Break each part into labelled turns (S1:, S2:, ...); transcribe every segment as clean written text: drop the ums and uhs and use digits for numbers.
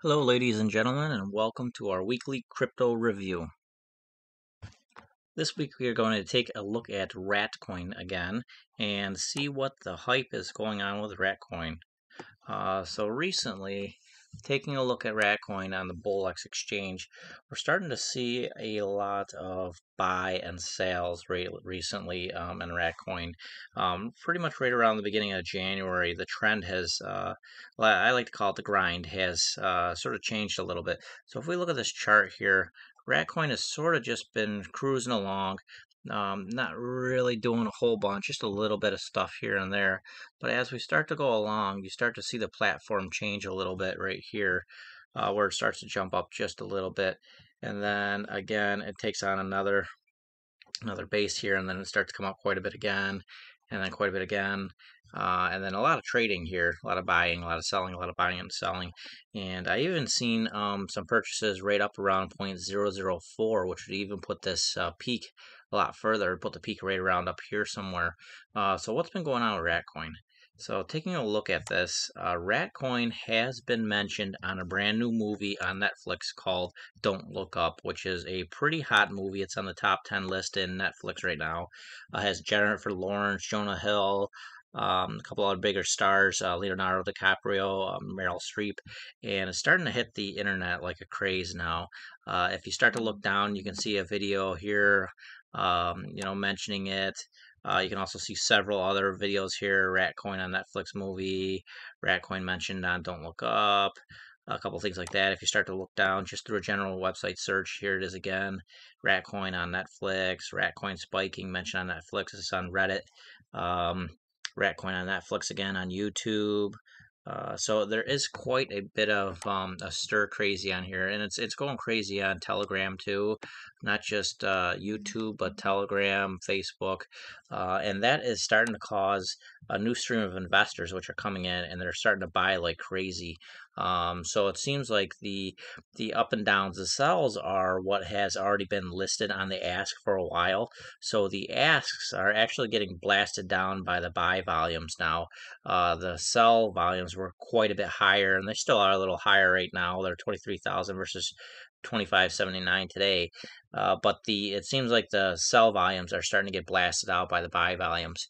S1: Hello, ladies and gentlemen, and welcome to our weekly crypto review. This week we are going to take a look at Ratcoin again and see what the hype is going on with Ratcoin. So recently, taking a look at Ratcoin on the Bullex exchange, we're starting to see a lot of buy and sales recently in Ratcoin. Pretty much right around the beginning of January, the trend has, I like to call it the grind, has sort of changed a little bit. So if we look at this chart here, Ratcoin has sort of just been cruising along. Not really doing a whole bunch, just a little bit of stuff here and there. But as we start to go along, you start to see the platform change a little bit right here, where it starts to jump up just a little bit. And then again, it takes on another base here, and then it starts to come up quite a bit again, and then quite a bit again. And then a lot of trading here, a lot of buying, a lot of selling, a lot of buying and selling. And I even seen some purchases right up around 0.004, which would even put this peak a lot further, put the peak right around up here somewhere. So what's been going on with Ratcoin? So taking a look at this, Ratcoin has been mentioned on a brand new movie on Netflix called Don't Look Up, which is a pretty hot movie. It's on the top 10 list in Netflix right now. Has Jennifer Lawrence, Jonah Hill, a couple other bigger stars, Leonardo DiCaprio, Meryl Streep, and it's starting to hit the internet like a craze now. If you start to look down, you can see a video here, mentioning it. You can also see several other videos here. Ratcoin on Netflix movie, Ratcoin mentioned on Don't Look Up, a couple things like that. If you start to look down just through a general website search, here it is again. Ratcoin on Netflix, Ratcoin spiking mentioned on Netflix. This is on Reddit. Um, Ratcoin on Netflix again on YouTube. So there is quite a bit of a stir crazy on here, and it's going crazy on Telegram too, not just YouTube, but Telegram, Facebook, and that is starting to cause a new stream of investors which are coming in, and they're starting to buy like crazy. So it seems like the up and downs, the sells are what has already been listed on the ask for a while. So the asks are actually getting blasted down by the buy volumes now. The sell volumes were quite a bit higher, and they still are a little higher right now. They're 23,000 versus 2579 today. But it seems like the sell volumes are starting to get blasted out by the buy volumes.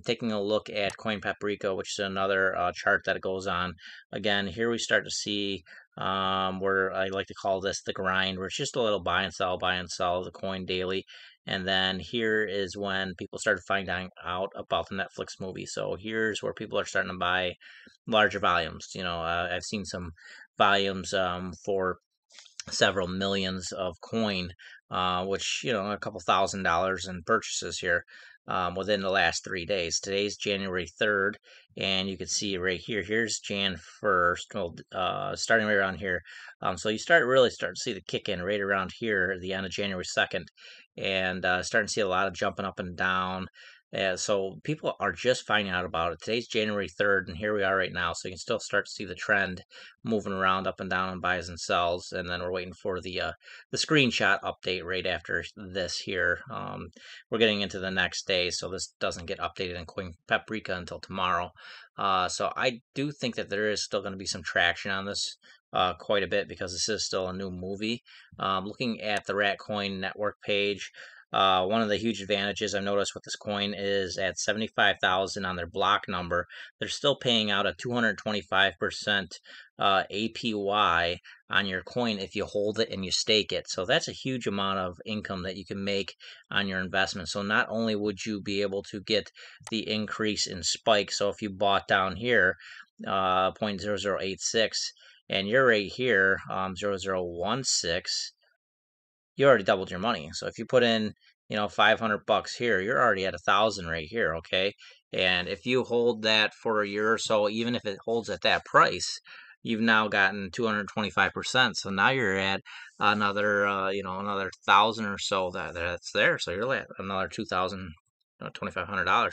S1: Taking a look at Coin Paprika, which is another chart that it goes on. Again, here we start to see where I like to call this the grind, where it's just a little buy and sell the coin daily. And then here is when people started finding out about the Netflix movie. So here's where people are starting to buy larger volumes. I've seen some volumes for several millions of coin, which, a couple $1,000s in purchases here within the last 3 days. Today's January 3rd, and you can see right here, here's Jan 1st, well, starting right around here. So you really start to see the kick in right around here, the end of January 2nd, and starting to see a lot of jumping up and down. So people are just finding out about it. Today's January 3rd, and here we are right now. So you can still start to see the trend moving around up and down on buys and sells. And then we're waiting for the screenshot update right after this here. We're getting into the next day, so this doesn't get updated in Coin Paprika until tomorrow. So I do think that there is still going to be some traction on this. Quite a bit, because this is still a new movie. Looking at the Ratcoin Network page, one of the huge advantages I've noticed with this coin is at 75,000 on their block number, they're still paying out a 225% APY on your coin if you hold it and you stake it. So that's a huge amount of income that you can make on your investment. So not only would you be able to get the increase in spike, so if you bought down here 0.0086 and you're right here 0016, you already doubled your money. So if you put in, 500 bucks here, you're already at 1,000 right here. Okay. And if you hold that for a year or so, even if it holds at that price, you've now gotten 225%. So now you're at another, another 1,000 or so that's there. So you're at another 2,000, $2,500.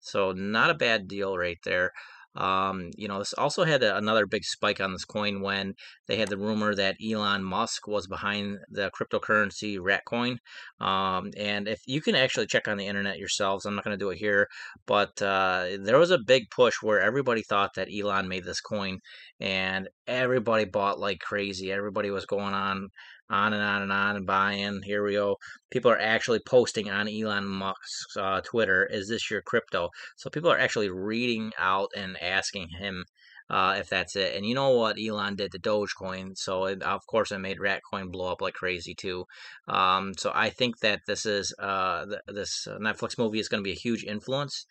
S1: So not a bad deal right there. This also had another big spike on this coin when they had the rumor that Elon Musk was behind the cryptocurrency Ratcoin. And if you can actually check on the internet yourselves, I'm not going to do it here, but there was a big push where everybody thought that Elon made this coin, and everybody bought like crazy. Everybody was going on and on and on and buying. Here we go. People are actually posting on Elon Musk's Twitter, "Is this your crypto?" So people are actually reading out and asking him if that's it. And you know what Elon did to Dogecoin, so of course it made Ratcoin blow up like crazy too. So I think that this Netflix movie is going to be a huge influence.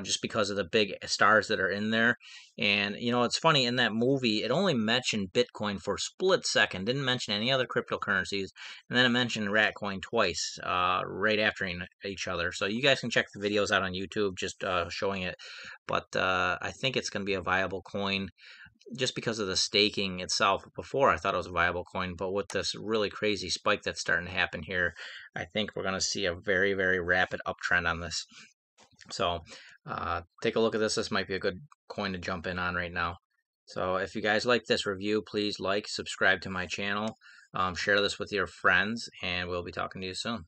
S1: Just because of the big stars that are in there. And it's funny, in that movie, it only mentioned Bitcoin for a split second, didn't mention any other cryptocurrencies, and then it mentioned Ratcoin twice, right after each other. So you guys can check the videos out on YouTube, just showing it. But I think it's going to be a viable coin just because of the staking itself. Before I thought it was a viable coin, but with this really crazy spike that's starting to happen here, I think we're going to see a very, very rapid uptrend on this. So take a look at this. This might be a good coin to jump in on right now. So if you guys like this review, please like, subscribe to my channel, share this with your friends, and we'll be talking to you soon.